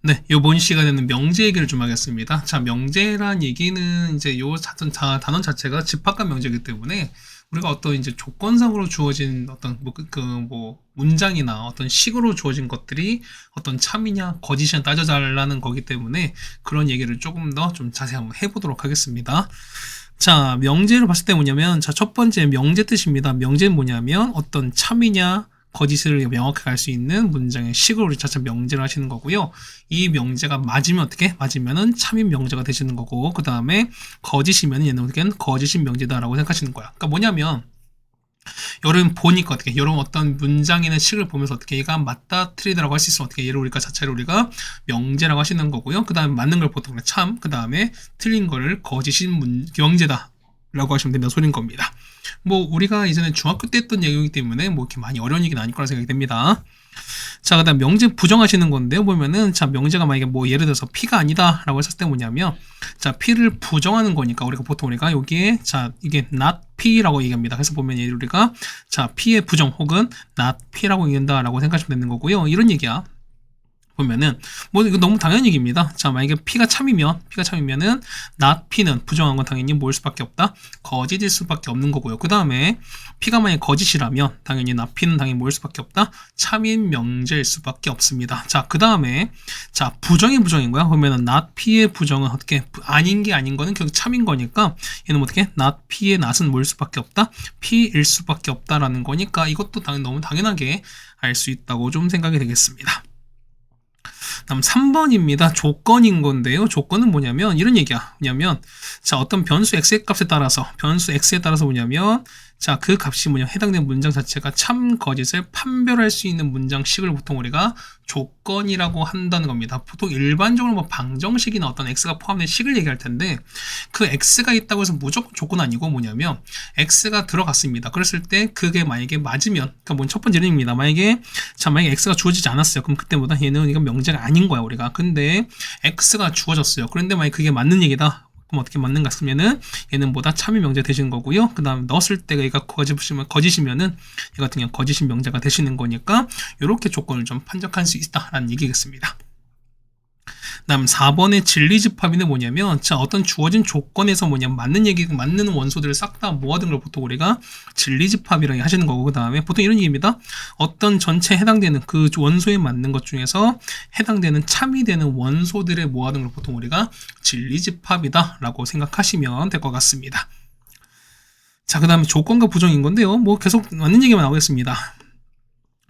네, 요번 시간에는 명제 얘기를 좀 하겠습니다. 자, 명제란 얘기는 이제 요 단원 자체가 집합과 명제이기 때문에 우리가 어떤 이제 조건상으로 주어진 어떤 문장이나 어떤 식으로 주어진 것들이 어떤 참이냐 거짓이냐 따져달라는 거기 때문에 그런 얘기를 조금 더 좀 자세히 한번 해보도록 하겠습니다. 자, 명제를 봤을 때 뭐냐면, 자, 첫 번째 명제 뜻입니다. 명제는 뭐냐면 어떤 참이냐 거짓을 명확하게 알 수 있는 문장의 식으로 우리 자체 명제를 하시는 거고요. 이 명제가 맞으면 어떻게? 맞으면은 참인 명제가 되시는 거고, 그 다음에 거짓이면 얘는 어떻게? 거짓인 명제다라고 생각하시는 거야. 그러니까 뭐냐면, 여러분 보니까 어떻게? 여러분 어떤 문장이나 식을 보면서 어떻게? 얘가 맞다, 틀리다라고 할 수 있으면 어떻게? 얘를 우리가 자체를 우리가 명제라고 하시는 거고요. 그 다음에 맞는 걸 보통 참, 그 다음에 틀린 거를 거짓인 명제다. 라고 하시면 된다는 소리인 겁니다. 뭐 우리가 이전에 중학교 때 했던 내용이기 때문에 뭐 이렇게 많이 어려운 얘기는 아닐 거라 생각이 됩니다. 자, 그다음 명제 부정하시는 건데요. 보면은 자, 명제가 만약에 뭐 예를 들어서 P가 아니다라고 했을 때 뭐냐면, 자, P를 부정하는 거니까 우리가 여기에 자, 이게 not P라고 얘기합니다. 그래서 보면 우리가 자, P의 부정 혹은 not P라고 얘기한다라고 생각하시면 되는 거고요. 이런 얘기야. 보면은 뭐 이거 너무 당연한 얘기입니다. 자, 만약에 P가 참이면은 not P는 부정한 건 당연히 뭘 수밖에 없다? 거짓일 수밖에 없는 거고요. 그 다음에 P가 만약에 거짓이라면 당연히 not P는 당연히 뭘 수밖에 없다? 참인 명제일 수밖에 없습니다. 자, 그 다음에 자, 부정인 거야. 그러면은 not P의 부정은 어떻게 아닌 게 아닌 거는 결국 참인 거니까 얘는 어떻게 not P의 not은 뭘 수밖에 없다? P일 수밖에 없다라는 거니까 이것도 너무 당연하게 알 수 있다고 좀 생각이 되겠습니다. 다음 3번입니다. 조건인 건데요. 조건은 뭐냐면 이런 얘기야. 뭐냐면 자, 어떤 변수 x의 값에 따라서 뭐냐면 자, 그 값이 해당되는 문장 자체가 참 거짓을 판별할 수 있는 문장식을 보통 우리가 조건이라고 한다는 겁니다. 보통 일반적으로 뭐 방정식이나 어떤 x가 포함된 식을 얘기할 텐데 그 x가 있다고 해서 무조건 조건 아니고 뭐냐면 x가 들어갔습니다. 그랬을 때 그게 만약에 맞으면 그러니까 첫 번째 예입니다. 만약에 x가 주어지지 않았어요. 그럼 그때보다 얘는 이건 명제가 아닌 거야 우리가. 근데 x가 주어졌어요. 그런데 만약에 그게 맞는 얘기다. 그럼 어떻게 맞는가 했으면은 얘는 보다 참인 명제 되시는 거고요. 그 다음 넣었을 때가 얘가 거짓이면은 얘 같은 경우 거짓인 명제가 되시는 거니까 이렇게 조건을 좀 판적할 수 있다라는 얘기겠습니다. 다음 4번의 진리집합이는 뭐냐면 자, 어떤 주어진 조건에서 맞는 원소들을 싹 다 모아둔 걸 보통 우리가 진리집합이라고 하시는 거고, 그 다음에 보통 이런 얘기입니다. 어떤 전체에 해당되는 그 원소에 맞는 것 중에서 해당되는 참이 되는 원소들을 모아둔 걸 보통 우리가 진리집합이다 라고 생각하시면 될 것 같습니다. 자, 그 다음에 조건과 부정인 건데요. 뭐 계속 맞는 얘기만 나오겠습니다.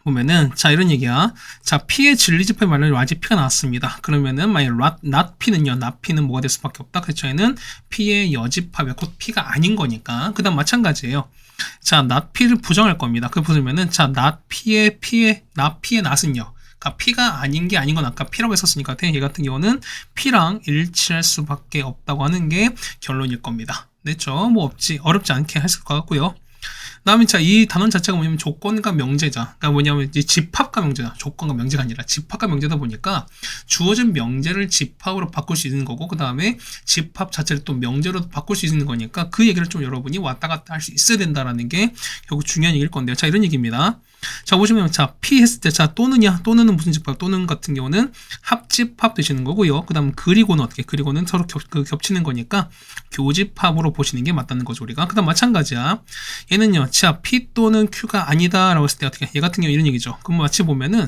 보면은 자, 이런 얘기야. 자, P의 진리집합이 말하면 아직 P가 나왔습니다. 그러면은 만약 not P는요. not P는 뭐가 될 수밖에 없다. 그렇죠? 얘는 P의 여집합이야. 곧 P가 아닌 거니까. 그 다음 마찬가지예요. 자, not P를 부정할 겁니다. 그 보시면은 자, not P의 not은요. 그러니까 P가 아닌 게 아닌 건 아까 P라고 했었으니까 얘 같은 경우는 P랑 일치할 수밖에 없다고 하는 게 결론일 겁니다. 됐죠? 뭐 어렵지 않게 했을 것 같고요. 다음에 자, 이 단원 자체가 뭐냐면 조건과 명제자. 그러니까 뭐냐면 이제 집합과 명제다. 조건과 명제가 아니라 집합과 명제다 보니까 주어진 명제를 집합으로 바꿀 수 있는 거고, 그 다음에 집합 자체를 또 명제로 바꿀 수 있는 거니까 그 얘기를 좀 여러분이 왔다 갔다 할 수 있어야 된다라는 게 결국 중요한 얘기일 건데요. 자, 이런 얘기입니다. 자, 보시면 자, P 했을 때 자, 또는은 무슨 집합? 또는 같은 경우는 합집합 되시는 거고요. 그 다음 그리고는 어떻게? 그리고는 서로 겹치는 거니까 교집합으로 보시는 게 맞다는 거죠, 우리가. 그 다음 마찬가지야. 얘는요. 자, P 또는 Q가 아니다 라고 했을 때 어떻게? 얘 같은 경우 이런 얘기죠. 그럼 마치 보면은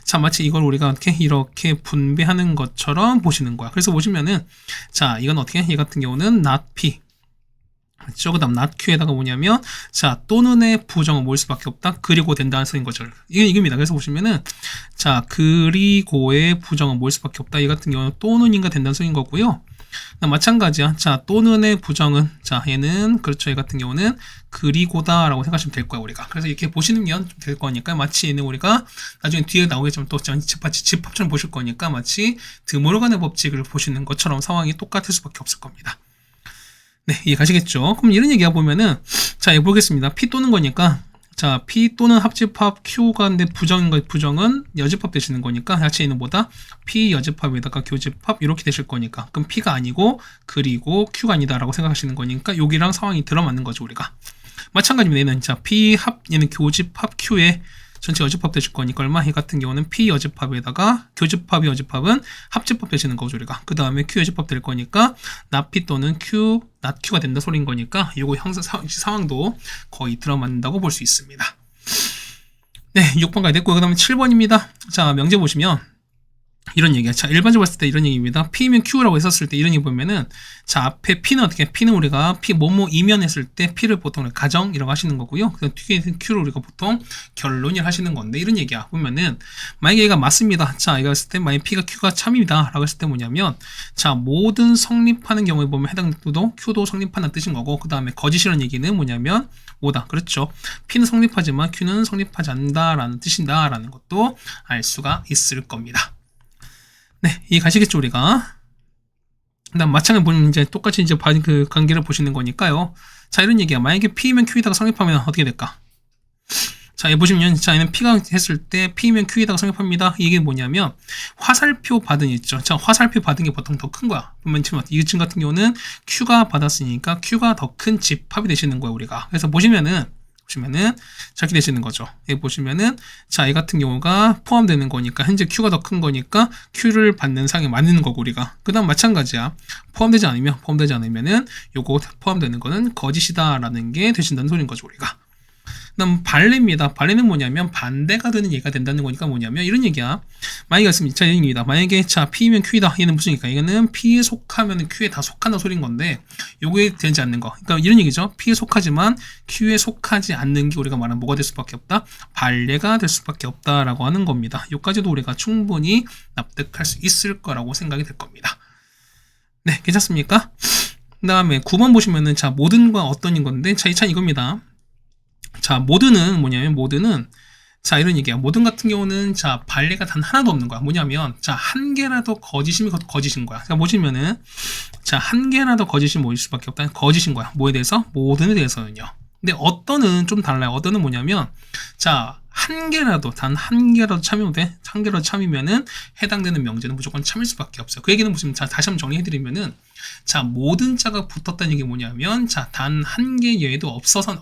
자, 마치 이걸 우리가 어떻게 이렇게 분배하는 것처럼 보시는 거야. 그래서 보시면은 자, 이건 어떻게? 얘 같은 경우는 not P. 그렇죠? 그 다음 not Q에다가 뭐냐면 자, 또는의 부정은 뭘 수밖에 없다? 그리고 된다는 소리인 거죠. 이겁니다. 그래서 보시면은 자, 그리고의 부정은 뭘 수밖에 없다? 이 같은 경우는 또는인가 된다는 소리인 거고요. 마찬가지야. 자, 또는의 부정은 자, 얘는 그렇죠. 얘 같은 경우는 그리고다 라고 생각하시면 될 거야 우리가. 그래서 이렇게 보시는 게 될 거니까 마치 얘는 우리가 나중에 뒤에 나오겠지만 또 집합처럼 보실 거니까 마치 드모르간의 법칙을 보시는 것처럼 상황이 똑같을 수밖에 없을 겁니다. 네, 이해 가시겠죠? 그럼 이런 얘기가 보면은 자, 이거 보겠습니다. P 또는 거니까 자, P 또는 합집합 Q가 근데 부정은 여집합 되시는 거니까 자체 있는 보다 P 여집합에다가 교집합 이렇게 되실 거니까 그럼 P가 아니고 그리고 Q가 아니다라고 생각하시는 거니까 여기랑 상황이 들어맞는 거죠 우리가. 마찬가지입니다. 얘는 자, P 합 얘는 교집합 Q에 전체 여집합 되실 거니까 얼마? 이 같은 경우는 P 여집합에다가 교집합이 여집합은 합집합 되시는 거죠, 우리가. 그 다음에 Q 여집합 될 거니까 납P 또는 Q, 납 Q가 된다 소린 거니까 요거 상황도 거의 들어맞는다고 볼 수 있습니다. 네, 6번까지 됐고, 그 다음에 7번입니다. 자, 명제 보시면 이런 얘기야. 자, 일반적으로 봤을 때 이런 얘기입니다. P면 Q라고 했었을 때 이런 얘기 보면은, 자, 앞에 P는 어떻게 해? P는 우리가 P 뭐뭐 이면 했을 때 P를 보통 가정이라고 하시는 거고요. 그 뒤에 Q를 우리가 보통 결론이라고 하시는 건데, 이런 얘기야. 보면은, 만약에 얘가 맞습니다. 자, 이거 했을 때, 만약에 P가 Q가 참입니다. 라고 했을 때 뭐냐면, 자, 모든 성립하는 경우에 보면 해당 도 Q도 성립한다는 뜻인 거고, 그 다음에 거짓이라는 얘기는 뭐냐면, 뭐다. 그렇죠. P는 성립하지만 Q는 성립하지 않는다라는 뜻인다라는 것도 알 수가 있을 겁니다. 네, 이해 가시겠죠, 우리가? 그다음 마찬가지로 보면 이제 똑같이 이제 그 관계를 보시는 거니까요. 자, 이런 얘기야. 만약에 P면 Q에다가 성립하면 어떻게 될까? 자, 여기 보시면, 자, 얘는 P가 했을 때 P면 Q에다가 성립합니다. 이게 뭐냐면, 화살표 받은 있죠. 자, 화살표 받은 게 보통 더 큰 거야. 보면 지금 이 층 같은 경우는 Q가 받았으니까 Q가 더 큰 집합이 되시는 거야, 우리가. 그래서 보시면은, 저렇게 되시는 거죠. 여기 보시면은, 자, 이 같은 경우가 포함되는 거니까, 현재 Q가 더 큰 거니까, Q를 받는 상에 맞는 거고, 우리가. 그 다음 마찬가지야. 포함되지 않으면은, 요거 포함되는 거는 거짓이다라는 게 되신다는 소리인 거죠, 우리가. 그다음 반례입니다. 반례는 뭐냐면 반대가 되는 얘기가 된다는 거니까 뭐냐면 이런 얘기야. 만약에 있습니다. 자, 얘기입니다. 만약에 자 P면 Q이다. 얘는 무슨 얘기니까 이거는 P에 속하면 Q에 다 속한다 소린 건데 요게 되지 않는 거. 그러니까 이런 얘기죠. P에 속하지만 Q에 속하지 않는 게 우리가 말하는 뭐가 될 수밖에 없다. 반례가 될 수밖에 없다라고 하는 겁니다. 요까지도 우리가 충분히 납득할 수 있을 거라고 생각이 될 겁니다. 네, 괜찮습니까? 그 다음에 9번 보시면은 자 모든과 어떤인 건데 자 이 차는 이겁니다. 자, 모드는 뭐냐면, 모드는, 자, 이런 얘기야. 모든 같은 경우는, 자, 반례가 단 하나도 없는 거야. 뭐냐면, 자, 한 개라도 거짓이면 거짓인 거야. 자, 보시면은, 자, 한 개라도 거짓이 뭐일 수밖에 없다. 거짓인 거야. 뭐에 대해서? 모든에 대해서는요. 근데 어떤은 좀 달라요. 어떤은 뭐냐면, 자, 한 개라도, 단 한 개라도 참이면 돼. 한 개라도 참이면은 해당되는 명제는 무조건 참일 수밖에 없어요. 그 얘기는 무슨, 자, 다시 한번 정리해드리면은, 자, 모든 자가 붙었다는 얘기 뭐냐면, 자, 단 한 개 예외도 없어야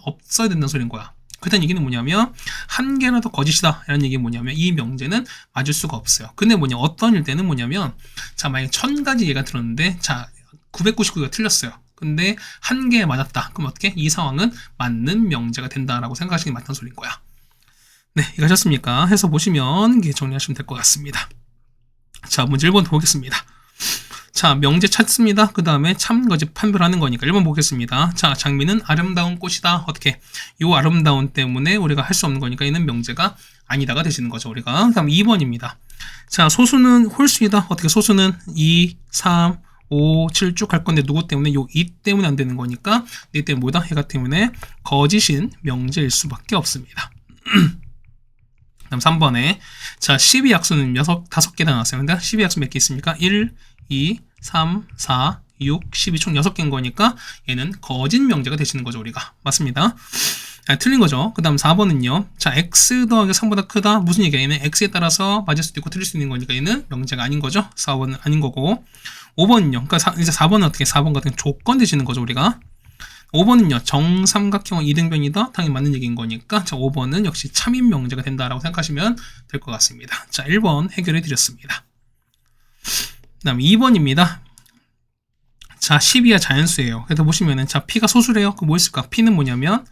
된다는 소리인 거야. 그다음 얘기는 뭐냐면, 한 개라도 거짓이다. 라는 얘기는 뭐냐면, 이 명제는 맞을 수가 없어요. 근데 뭐냐, 어떤 일 때는 뭐냐면, 자, 만약에 1000가지 예가 들었는데, 자, 999가 틀렸어요. 근데 한 개에 맞았다. 그럼 어떻게? 이 상황은 맞는 명제가 된다라고 생각하시는 게 맞다는 소리인 거야. 네, 이거 하셨습니까? 해서 보시면 정리하시면 될 것 같습니다. 자, 문제 1번 보겠습니다. 자, 명제 찾습니다. 그 다음에 참거짓 판별하는 거니까 1번 보겠습니다. 자, 장미는 아름다운 꽃이다. 어떻게? 요 아름다운 때문에 우리가 할 수 없는 거니까 얘는 명제가 아니다가 되시는 거죠, 우리가. 그 다음 2번입니다. 자, 소수는 홀수이다. 어떻게? 소수는 2, 3, 5, 7 쭉 갈 건데 누구 때문에? 요 2 때문에 안 되는 거니까 이 때문에 뭐다? 해가 때문에 거짓인 명제일 수밖에 없습니다. 다음 3번에 자 12약수는 5개 나왔어요. 근데 12약수 몇 개 있습니까? 1, 2, 3, 4, 6, 12 총 6개인 거니까 얘는 거짓 명제가 되시는 거죠, 우리가. 맞습니다. 틀린 거죠. 그 다음 4번은요. 자, x 더하기 3보다 크다. 무슨 얘기야? 얘는 x에 따라서 맞을 수도 있고 틀릴 수 있는 거니까 얘는 명제가 아닌 거죠. 4번은 아닌 거고. 5번은요. 그러니까 이제 4번은 어떻게? 4번 같은 조건 되시는 거죠, 우리가. 5번은요. 정삼각형은 이등변이다. 당연히 맞는 얘기인 거니까 자 5번은 역시 참인 명제가 된다라고 생각하시면 될 것 같습니다. 자 1번 해결해 드렸습니다. 그 다음 2번입니다. 자 12야 자연수예요. 그래서 보시면은 자 P가 소수래요. 그 뭐 있을까? P는 뭐냐면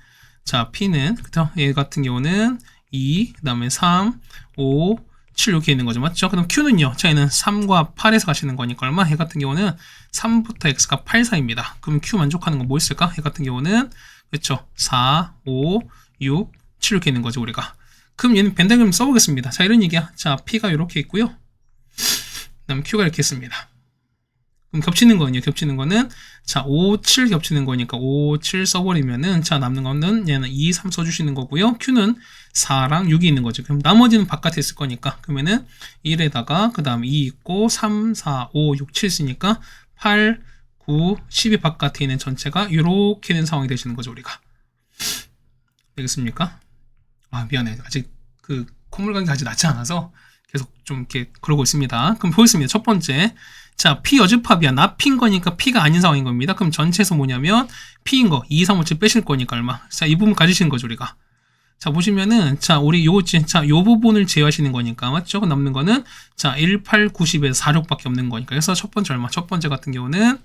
자 P는 그죠? 얘 같은 경우는 2, 그 다음에 3, 5, 7 이렇게 있는 거죠. 맞죠? 그럼 Q는요. 자 얘는 3과 8에서 가시는 거니까 얼마? 얘 같은 경우는 3부터 x가 8 사이입니다. 그럼 q 만족하는 건 뭐 있을까? 얘 같은 경우는 그렇죠. 4, 5, 6, 7 이렇게 있는 거죠, 우리가. 그럼 얘는 벤다그램 써보겠습니다. 자, 이런 얘기야. 자, p가 이렇게 있고요. 그다음 q가 이렇게 있습니다. 그럼 겹치는 거는요. 겹치는 거는 자, 5, 7 겹치는 거니까 5, 7 써버리면은 자, 남는 거는 얘는 2, 3 써주시는 거고요. q는 4랑 6이 있는 거죠. 그럼 나머지는 바깥에 있을 거니까 그러면은 1에다가 그 다음 2 있고 3, 4, 5, 6, 7 쓰니까 8, 9, 10이 바깥에 있는 전체가 이렇게 된 상황이 되시는 거죠, 우리가. 되겠습니까? 아, 미안해. 아직 그 콧물감이 아직 낫지 않아서 계속 좀 이렇게 그러고 있습니다. 그럼 보겠습니다. 첫 번째. 자, P 여집합이야. 나 P인 거니까 P가 아닌 상황인 겁니다. 그럼 전체에서 뭐냐면 P인 거 2, 3, 5, 7 빼실 거니까 얼마? 자, 이 부분 가지시는 거죠, 우리가. 자, 보시면은, 자, 우리 요 부분을 제외하시는 거니까, 맞죠? 남는 거는, 자, 1, 8, 90에서 46밖에 없는 거니까. 그래서 첫 번째 얼마? 첫 번째 같은 경우는,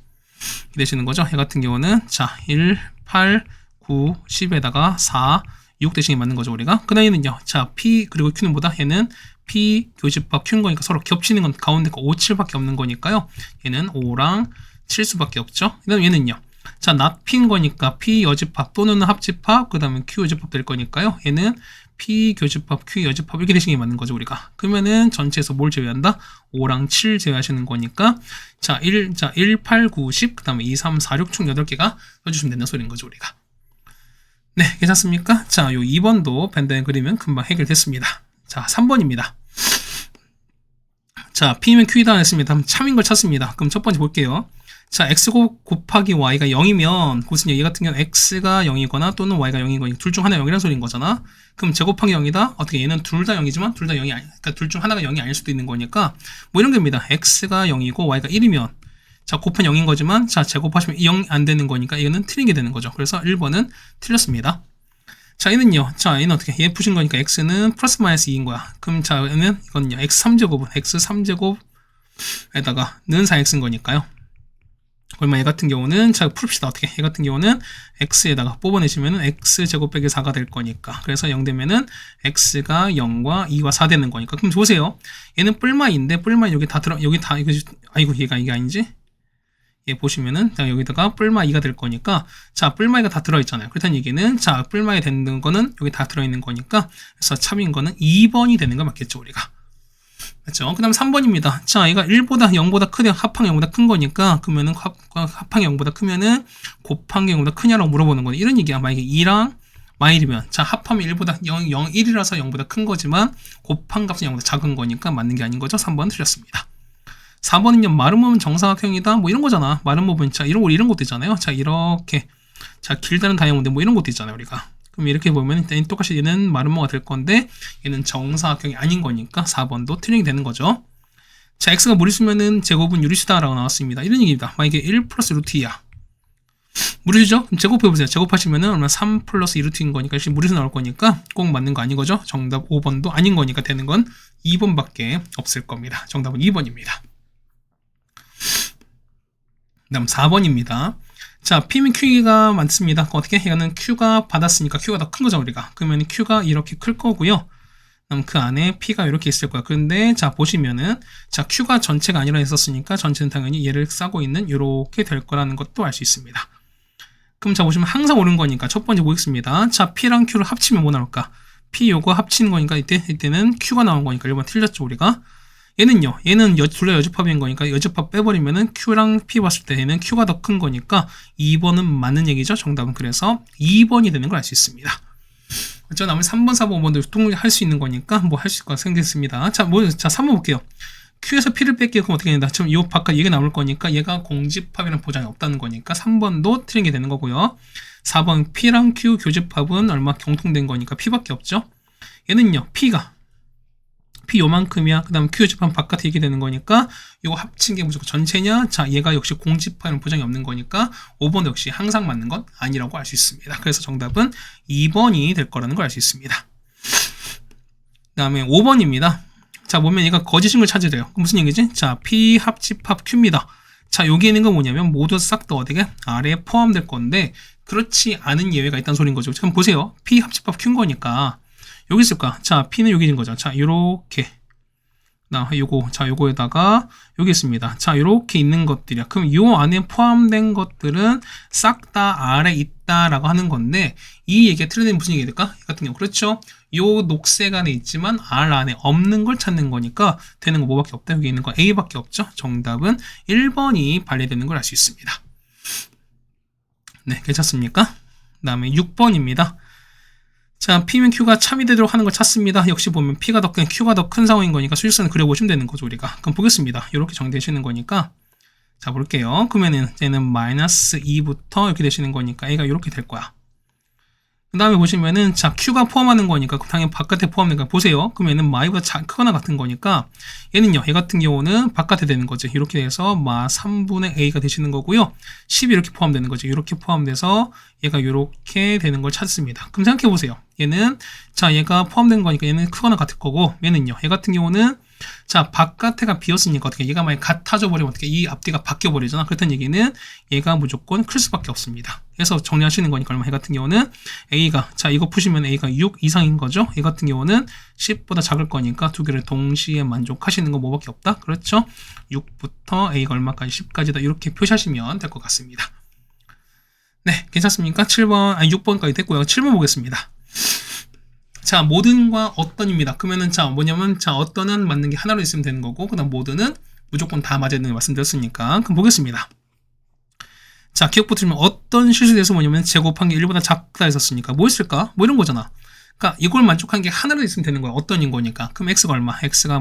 되시는 거죠? 얘 같은 경우는, 자, 1, 8, 9, 10에다가 4, 6 대신에 맞는 거죠, 우리가. 그 다음에는요, 자, P, 그리고 Q는 뭐다? 얘는 P 교집합 Q인 거니까 서로 겹치는 건 가운데 거 5, 7밖에 없는 거니까요. 얘는 5랑 7 수밖에 없죠. 그 다음 얘는요. 자, not P인 거니까 P 여집합 또는 합집합, 그 다음에 Q 여집합 될 거니까요. 얘는 P 교집합, Q 여집합 이렇게 대신에 맞는 거죠, 우리가. 그러면은 전체에서 뭘 제외한다? 5랑 7 제외하시는 거니까 자, 1, 8, 9, 10, 그 다음에 2, 3, 4, 6 총 8개가 써주시면 된다는 소리인 거죠, 우리가. 네, 괜찮습니까? 자, 요 2번도 밴드에 그리면 금방 해결됐습니다. 자, 3번입니다. 자, P면 Q이다 했습니다. 그럼 참인 걸 찾습니다. 그럼 첫 번째 볼게요. 자, x 곱하기 y가 0이면 무슨 얘 같은 경우는 x가 0이거나 또는 y가 0이거나 둘 중 하나 0이라는 소리인 거잖아. 그럼 제곱하기 0이다. 어떻게 얘는 둘 다 0이지만 둘 다 0이 아니, 그러니까 둘 중 하나가 0이 아닐 수도 있는 거니까 뭐 이런 겁니다. x가 0이고 y가 1이면 자, 곱한 0인 거지만 자, 제곱하시면 0 안 되는 거니까 이거는 틀리게 되는 거죠. 그래서 1번은 틀렸습니다. 자, 얘는요. 자, 얘는 어떻게? 얘 푸신 거니까 x는 플러스 마이너스 2인 거야. 그럼 자, 얘는 이거는요. x 3제곱은 x 3제곱에다가 는 4x인 거니까요. 얼마 얘 같은 경우는 자, 풀읍시다. 어떻게? 얘 같은 경우는 x에다가 뽑아내시면은 x제곱 빼기 4가 될 거니까. 그래서 0 되면은 x가 0과 2와 4 되는 거니까. 그럼 보세요. 얘는 뿔마인데 뿔마 여기 다 여기 다 이거 아이고 얘가 이게 아니지? 얘 보시면은 자, 여기다가 뿔마 2가 될 거니까 자, 뿔마 2가 다 들어있잖아요. 그렇다는 얘기는 자, 뿔마 2 되는 거는 여기 다 들어있는 거니까 그래서 참인 거는 2번이 되는 거 맞겠죠, 우리가. 그렇죠? 그 다음 3번입니다. 자, 얘가 1보다 0보다 크대 합항 0보다 큰 거니까 그러면은 합항 0보다 크면은 곱한 게 0보다 크냐라고 물어보는 거는 이런 얘기야. 만약에 2랑 마일이면 자, 합하면 1보다 0, 1이라서 0보다 큰 거지만 곱한 값은 0보다 작은 거니까 맞는 게 아닌 거죠. 3번 틀렸습니다. 4번은요, 마름모면 정사각형이다. 뭐 이런 거잖아. 마름모면 자, 이런 것도 있잖아요. 자, 이렇게 자, 길다는 다이아몬드 뭐 이런 것도 있잖아요, 우리가. 그럼 이렇게 보면 똑같이 얘는 마름모가 될 건데 얘는 정사각형이 아닌 거니까 4번도 틀리게 되는 거죠. 자, x가 무리수면은 제곱은 유리수다라고 나왔습니다. 이런 얘기입니다. 만약에 1 플러스 루트 2야. 무리수죠? 그럼 제곱해보세요. 제곱하시면은 얼마 3 플러스 2 루트인 거니까 역시 무리수 나올 거니까 꼭 맞는 거 아닌 거죠. 정답 5번도 아닌 거니까 되는 건 2번밖에 없을 겁니다. 정답은 2번입니다. 그 다음 4번입니다. 자, P면 Q가 많습니다. 어떻게? 이거는 Q가 받았으니까 Q가 더 큰 거죠, 우리가. 그러면 Q가 이렇게 클 거고요. 그럼 그 안에 P가 이렇게 있을 거야. 그런데 자, 보시면은 자, Q가 전체가 아니라 했었으니까 전체는 당연히 얘를 싸고 있는 이렇게 될 거라는 것도 알 수 있습니다. 그럼 자, 보시면 항상 옳은 거니까 첫 번째 보겠습니다. 자, P랑 Q를 합치면 뭐 나올까? P 요거 합치는 거니까 이때는 Q가 나온 거니까 1번 틀렸죠, 우리가. 얘는요, 얘는 둘 다 여집합인 거니까 여집합 빼버리면은 Q랑 P 봤을 때 얘는 Q가 더 큰 거니까 2번은 맞는 얘기죠. 정답은 그래서 2번이 되는 걸 알 수 있습니다. 그렇죠? 나머지 3번, 4번, 5번도 통할 수 있는 거니까 뭐 할 수 있을 거 생겼습니다. 자, 3번 볼게요. Q에서 P를 뺄게요. 그럼 어떻게 된다? 지금 이 바깥 얘가 나올 거니까 얘가 공집합이라는 보장이 없다는 거니까 3번도 틀린 게 되는 거고요. 4번 P랑 Q 교집합은 얼마 공통된 거니까 P밖에 없죠. 얘는요, P 요만큼이야. 그 다음 Q 집합 바깥에 얘기 되는 거니까 이거 합친 게 무조건 전체냐? 자, 얘가 역시 공집합이라는 보장이 없는 거니까 5번 역시 항상 맞는 건 아니라고 알 수 있습니다. 그래서 정답은 2번이 될 거라는 걸 알 수 있습니다. 그 다음에 5번입니다. 자, 보면 얘가 거짓인 걸 찾으래요. 무슨 얘기지? 자, P 합집합 Q입니다. 자, 여기 있는 거 뭐냐면 모두 싹 다 어디게? R에 포함될 건데 그렇지 않은 예외가 있다는 소리인 거죠. 지금 보세요. P 합집합 Q인 거니까 여기 있을까? 자, P는 여기 있는 거죠. 자, 요렇게. 요거에다가 여기 있습니다. 자, 요렇게 있는 것들이야. 그럼 요 안에 포함된 것들은 싹 다 R에 있다라고 하는 건데 이 얘기가 틀린 무슨 얘기 될까? 같은 경우 그렇죠? 요 녹색 안에 있지만 R 안에 없는 걸 찾는 거니까 되는 거 뭐밖에 없다. 여기 있는 거 A밖에 없죠. 정답은 1번이 발휘되는 걸 알 수 있습니다. 네, 괜찮습니까? 그 다음에 6번입니다. 자, P면 Q가 참이 되도록 하는 걸 찾습니다. 역시 보면 P가 더 큰, Q가 더 큰 상황인 거니까 수직선을 그려보시면 되는 거죠, 우리가. 그럼 보겠습니다. 이렇게 정되시는 거니까. 자, 볼게요. 그러면은, 얘는 마이너스 2부터 이렇게 되시는 거니까 A가 이렇게 될 거야. 그 다음에 보시면은, 자, Q가 포함하는 거니까, 당연히 바깥에 포함되니까, 보세요. 그러면 얘는 마이보다 크거나 같은 거니까, 얘는요, 얘 같은 경우는 바깥에 되는 거죠. 이렇게 해서, 3분의 A가 되시는 거고요. 10이 이렇게 포함되는 거죠. 이렇게 포함돼서, 얘가 이렇게 되는 걸 찾습니다. 그럼 생각해 보세요. 얘는, 자, 얘가 포함된 거니까 얘는 크거나 같을 거고, 얘는요, 얘 같은 경우는, 자, 바깥에가 비었으니까 어떻게 얘가 만약 같아져 버리면 어떻게 이 앞뒤가 바뀌어 버리잖아. 그렇다는 얘기는 얘가 무조건 클 수밖에 없습니다. 그래서 정리하시는 거니까 얼마 얘 같은 경우는 A가, 자, 이거 푸시면 A가 6 이상인 거죠. 얘 같은 경우는 10보다 작을 거니까 두 개를 동시에 만족하시는 거 뭐밖에 없다. 그렇죠? 6부터 A가 얼마까지 10까지다. 이렇게 표시하시면 될 것 같습니다. 네, 괜찮습니까? 7번, 아니 6번까지 됐고요. 7번 보겠습니다. 자, 모든과 어떤입니다. 그러면은, 자, 뭐냐면, 자, 어떤은 맞는 게 하나로 있으면 되는 거고, 그 다음 모든은 무조건 다 맞아야 되는 걸 말씀드렸으니까. 그럼 보겠습니다. 자, 기억부터 들으면 어떤 실수에 대해서 뭐냐면, 제곱한 게 1보다 작다 했었으니까, 뭐 있을까? 뭐 이런 거잖아. 그러니까 이걸 만족한 게 하나로 있으면 되는 거야. 어떤인 거니까. 그럼 x가 얼마? x가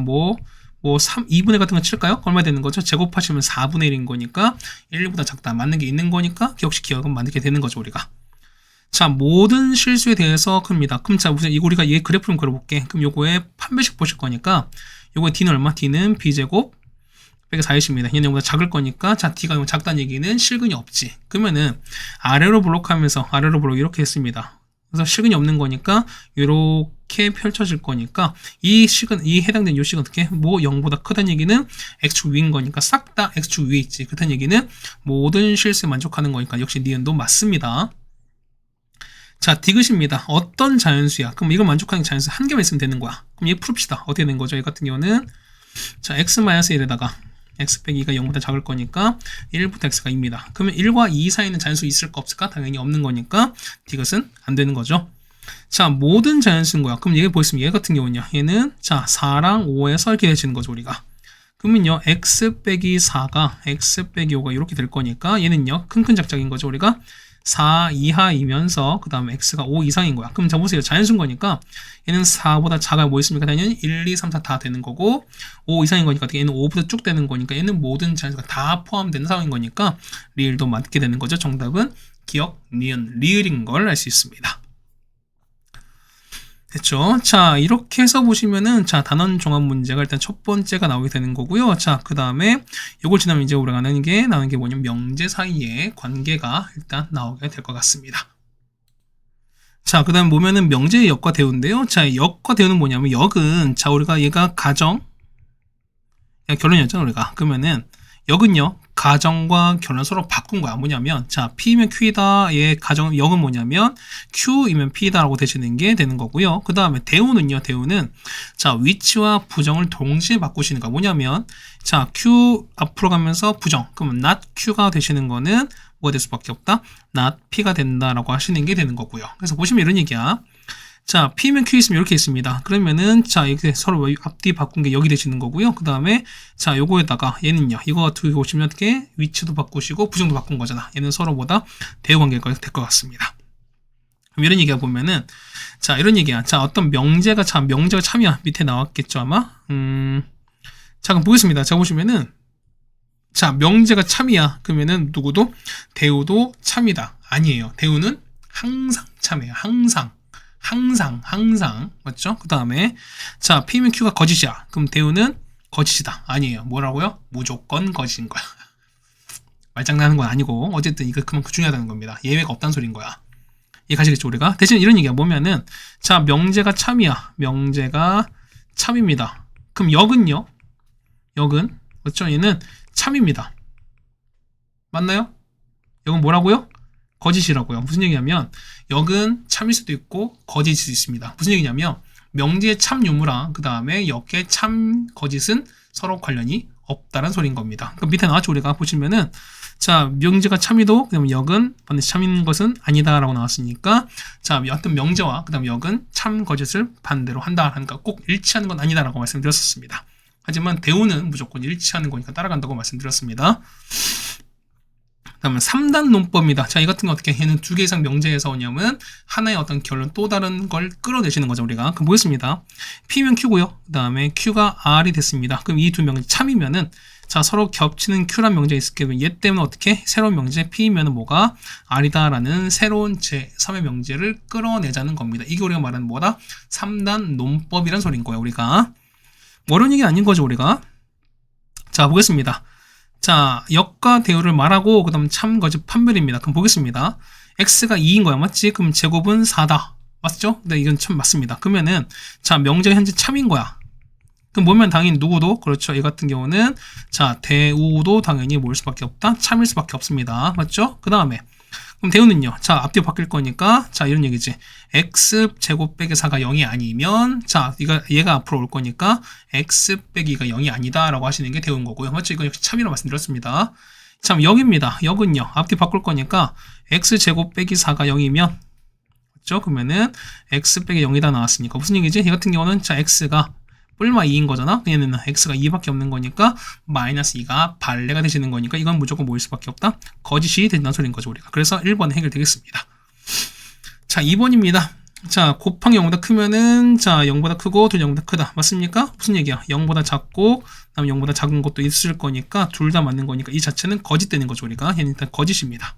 2분의 같은 거 칠까요? 얼마 되는 거죠? 제곱하시면 4분의 1인 거니까, 1보다 작다. 맞는 게 있는 거니까, 기억은 만들게 되는 거죠, 우리가. 자, 모든 실수에 대해서 큽니다. 그럼 자, 우선 우리가 얘 그래프를 그려볼게. 그럼 요거에 판별식 보실 거니까, 요거에 d는 얼마? d는 b제곱 빼기 4일씩입니다. 얘는 요보다 작을 거니까, 자, d가 작다는 얘기는 실근이 없지. 그러면은, 아래로 블록하면서, 아래로 블록 이렇게 했습니다. 그래서 실근이 없는 거니까, 요렇게 펼쳐질 거니까, 이 해당되는 요 식은 어떻게? 0보다 크다는 얘기는 x축 위인 거니까, 싹 다 x축 위에 있지. 그렇다는 얘기는, 모든 실수에 만족하는 거니까, 역시 니은도 맞습니다. 자, 디귿입니다. 어떤 자연수야? 그럼 이걸 만족하는 자연수 한 개만 있으면 되는 거야. 그럼 얘 풀읍시다. 어떻게 되는 거죠? 이 같은 경우는 자, x-1에다가 x 빼기 2가 0보다 작을 거니까 1부터 x가 2입니다. 그러면 1과 2 사이에는 자연수 있을까 없을까? 당연히 없는 거니까 디귿은 안 되는 거죠. 자, 모든 자연수인 거야. 그럼 얘 보겠습니다. 얘 같은 경우는요. 얘는 자, 4랑 5에서 이렇게 되시는 거죠, 우리가. 그러면요, x 빼기 4가 x 빼기 5가 이렇게 될 거니까 얘는요, 큰 작작인 거죠, 우리가. 4 이하이면서 그 다음에 x가 5 이상인 거야. 그럼 자 보세요. 자연수인 거니까 얘는 4보다 작아야 뭐 있습니까? 당연히 1, 2, 3, 4 다 되는 거고 5 이상인 거니까 얘는 5보다 쭉 되는 거니까 얘는 모든 자연수가 다 포함되는 상황인 거니까 리을도 맞게 되는 거죠. 정답은 기억, 니은, 리을인 걸 알 수 있습니다. 됐죠? 자, 이렇게 해서 보시면은, 자, 단원 종합 문제가 일단 첫 번째가 나오게 되는 거고요. 자, 그 다음에, 요걸 지나면 이제 우리가 나오는 게 뭐냐면, 명제 사이의 관계가 일단 나오게 될 것 같습니다. 자, 그 다음 보면은 명제의 역과 대우인데요. 자, 역과 대우는 뭐냐면, 역은, 자, 우리가 얘가 가정, 결론이었잖아, 우리가. 그러면은, 역은요, 가정과 결론 서로 바꾼 거야. 뭐냐면, 자, P면 Q이다. 얘 가정, 역은 뭐냐면, Q이면 P다라고 되시는 게 되는 거고요. 그 다음에 대우는요, 대우는, 자, 위치와 부정을 동시에 바꾸시는 거야. 뭐냐면, 자, Q 앞으로 가면서 부정. 그러면 not Q가 되시는 거는 뭐가 될 수밖에 없다? not P가 된다라고 하시는 게 되는 거고요. 그래서 보시면 이런 얘기야. 자, P면 Q 있으면 이렇게 있습니다. 그러면은, 자, 이렇게 서로 앞뒤 바꾼 게 여기 되시는 거고요. 그 다음에, 자, 요거에다가, 얘는요, 이거 두고 보시면 어떻게 위치도 바꾸시고, 부정도 바꾼 거잖아. 얘는 서로보다 대우 관계가 될 것 같습니다. 그럼 이런 얘기가 보면은, 자, 이런 얘기야. 자, 어떤 명제가 참이야. 밑에 나왔겠죠, 아마? 자, 그럼 보겠습니다. 자, 보시면은, 자, 명제가 참이야. 그러면은, 누구도? 대우도 참이다. 아니에요. 대우는 항상 참이에요. 항상 맞죠? 그 다음에 자, P면 Q가 거짓이야. 그럼 대우는 거짓이다. 아니에요. 뭐라고요? 무조건 거짓인 거야. 말장난하는 건 아니고 어쨌든 이거 그만큼 중요하다는 겁니다. 예외가 없다는 소리인 거야. 이해가시겠죠, 우리가? 대신 이런 얘기야. 뭐냐면 자, 명제가 참이야. 명제가 참입니다. 그럼 역은요? 역은 그렇죠? 얘는 참입니다. 맞나요? 역은 뭐라고요? 거짓이라고요. 무슨 얘기냐면 역은 참일 수도 있고 거짓일 수 있습니다. 무슨 얘기냐면 명제의 참 유무랑 그 다음에 역의 참 거짓은 서로 관련이 없다는 소리인 겁니다. 그럼 밑에 나왔죠. 우리가 보시면은 자, 명제가 참이도 그다음에 역은 반드시 참인 것은 아니다라고 나왔으니까 자, 어떤 명제와 그다음 역은 참 거짓을 반대로 한다 하니까 꼭 일치하는 건 아니다라고 말씀드렸었습니다. 하지만 대우는 무조건 일치하는 거니까 따라간다고 말씀드렸습니다. 다음은 3단 논법입니다. 자, 이 같은 거 어떻게 얘는 두 개 이상 명제에서 오냐면 하나의 어떤 결론 또 다른 걸 끌어내시는 거죠, 우리가. 그럼 보겠습니다. P면 Q고요. 그 다음에 Q가 R이 됐습니다. 그럼 이 두 명제 참이면은 자, 서로 겹치는 Q란 명제가 있을 경우 얘 때문에 어떻게 새로운 명제 P면은 뭐가 R이다라는 새로운 제3의 명제를 끌어내자는 겁니다. 이게 우리가 말하는 뭐다? 3단 논법이란 소리인 거예요, 우리가. 어려운 얘기 아닌 거죠, 우리가. 자, 보겠습니다. 자, 역과 대우를 말하고 그 다음 참, 거짓, 판별입니다. 그럼 보겠습니다. x가 2인 거야, 맞지? 그럼 제곱은 4다. 맞죠? 네, 이건 참 맞습니다. 그러면은 자, 명제가 현재 참인 거야. 그럼 뭐면 당연히 누구도 그렇죠. 이 같은 경우는 자, 대우도 당연히 뭘 수밖에 없다. 참일 수밖에 없습니다. 맞죠? 그 다음에 그럼 대우는요. 자, 앞뒤로 바뀔 거니까 자, 이런 얘기지. x 제곱 빼기 4가 0이 아니면 자, 얘가 앞으로 올 거니까 x 빼기가 0이 아니다라고 하시는 게 대우인 거고요. 맞죠? 이건 역시 참이라고 말씀드렸습니다. 참, 역입니다. 역은요. 앞뒤 바꿀 거니까 x 제곱 빼기 4가 0이면 맞죠? 그러면은 x 빼기 0이다 나왔으니까 무슨 얘기지? 이 같은 경우는 자, x가 뿔마 2인 거잖아. 얘는 x가 2밖에 없는 거니까 마이너스 2가 발레가 되시는 거니까 이건 무조건 뭐일 수밖에 없다. 거짓이 된다는 소리인 거죠, 우리가. 그래서 1번 해결되겠습니다. 자, 2번입니다. 자, 곱하기 0보다 크면은 자, 0보다 크고 둘 0보다 크다. 맞습니까? 무슨 얘기야? 0보다 작고 그다음 0보다 작은 것도 있을 거니까 둘 다 맞는 거니까 이 자체는 거짓되는 거죠, 우리가. 얘는 일단 거짓입니다.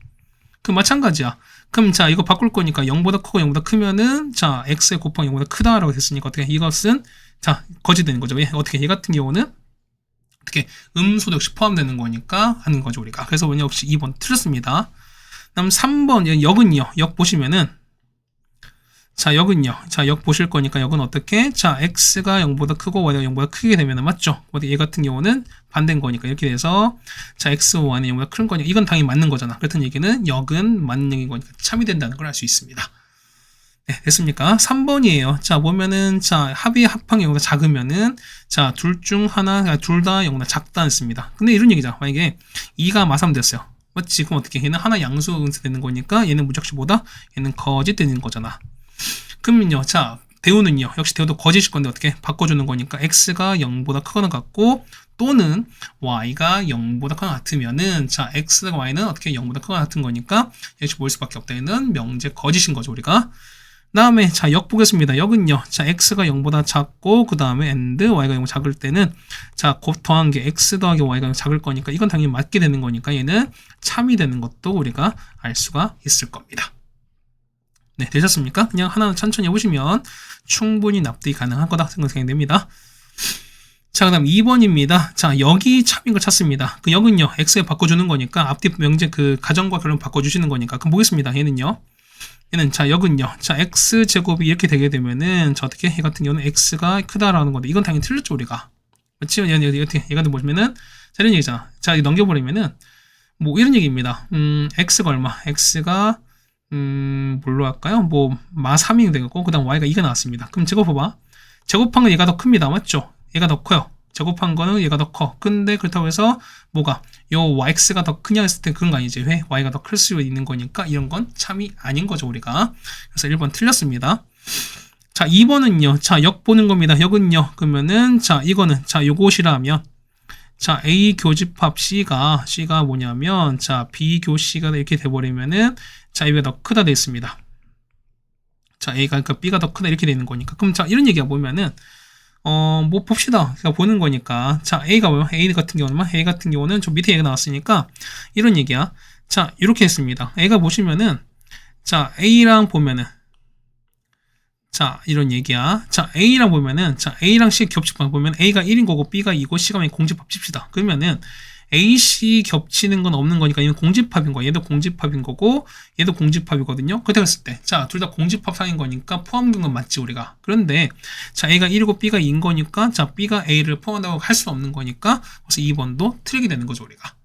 그 마찬가지야. 그럼 자, 이거 바꿀 거니까 0보다 크고 0보다 크면은 자, x의 곱하기 0보다 크다라고 됐으니까 어떻게 이것은 자, 거짓되는 거죠. 왜? 어떻게 얘 같은 경우는 어떻게 음수도 역시 포함되는 거니까 하는 거죠, 우리가. 그래서 뭐냐 역시 2번 틀렸습니다. 다음 3번 역은요. 역 보시면은 자, 역은요. 자, 역 보실 거니까 역은 어떻게? 자, x가 0보다 크고 y가 0보다 크게 되면은 맞죠? 얘 같은 경우는 반대인 거니까 이렇게 돼서 자, x, y는 0보다 큰 거니까 이건 당연히 맞는 거잖아. 그렇다는 얘기는 역은 맞는 얘기인 거니까 참이 된다는 걸 알 수 있습니다. 네, 됐습니까? 3번이에요. 자, 보면은, 자, 합의 합항이 0보다 작으면은, 자, 둘 중 하나, 둘 다 0보다 작다 했습니다. 근데 이런 얘기죠. 만약에 2가 마삼 됐어요. 맞지? 그럼 어떻게? 얘는 하나 양수 응수되는 거니까 얘는 무작시보다 얘는 거짓 되는 거잖아. 그러면요. 자, 대우는요. 역시 대우도 거짓일 건데 어떻게? 바꿔주는 거니까 x가 0보다 크거나 같고 또는 y가 0보다 크거나 같으면은 자, x가 y는 어떻게 0보다 크거나 같은 거니까 역시 뭘 수밖에 없다. 얘는 명제 거짓인 거죠, 우리가. 다음에 자, 역 보겠습니다. 역은요. 자, x가 0보다 작고 그 다음에 and y가 0보다 작을 때는 자, 곱 더한 게 x 더하기 y가 작을 거니까 이건 당연히 맞게 되는 거니까 얘는 참이 되는 것도 우리가 알 수가 있을 겁니다. 네, 되셨습니까? 그냥 하나 천천히 해보시면 충분히 납득이 가능한 거다 생각이 됩니다. 자, 그 다음 2번입니다. 자, 역이 참인 걸 찾습니다. 그 역은요. x에 바꿔주는 거니까 앞뒤 명제 그 가정과 결론 바꿔주시는 거니까 그럼 보겠습니다. 얘는요. 얘는 자, 역은요. 자, x제곱이 이렇게 되게 되면은 자, 어떻게? 얘 같은 경우는 x가 크다라는 건데 이건 당연히 틀렸죠, 우리가. 그렇지? 얘가 보시면은 자, 이런 얘기잖아. 자, 넘겨버리면은 뭐 이런 얘기입니다. x가 얼마? x가 뭘로 할까요? 뭐 마 3이 되고 그다음 y가 2가 나왔습니다. 그럼 제곱해봐. 제곱한 건 얘가 더 큽니다. 맞죠? 얘가 더 커요. 제곱한 거는 얘가 더 커. 근데 그렇다고 해서 뭐가 요 yx가 더 크냐 했을 때 그런 거 아니지. 왜? y가 더 클 수 있는 거니까 이런 건 참이 아닌 거죠, 우리가. 그래서 1번 틀렸습니다. 자, 2번은요. 자, 역 보는 겁니다. 역은요. 그러면은 자, 이거는 자, 요것이라면 자, A 교집합 C가 뭐냐면 자, B 교 C가 이렇게 돼 버리면은 자, A가 더 크다 돼 있습니다. 자, A가 그러니까 B가 더 크다 이렇게 되는 거니까. 그럼 자, 이런 얘기가 보면은 뭐 봅시다. 제가 보는 거니까. 자, A가 뭐야? A 같은 경우는 A 같은 경우는 저 밑에 A가 나왔으니까 이런 얘기야. 자, 이렇게 했습니다. A가 보시면은 자, A랑 보면은 자, 이런 얘기야. 자, A랑 보면은 자, A랑 C 겹집합 보면 A가 1인 거고 B가 2고 C가 공집합 칩시다. 그러면은 A, C 겹치는 건 없는 거니까 얘는 공집합인 거야. 얘도 공집합인 거고 얘도 공집합이거든요. 그렇다고 했을 때 자, 둘 다 공집합 상인 거니까 포함된 맞지, 우리가. 그런데 자, A가 1이고 B가 2인 거니까 자, B가 A를 포함한다고 할 수는 없는 거니까 그래서 2번도 틀리게 되는 거죠, 우리가.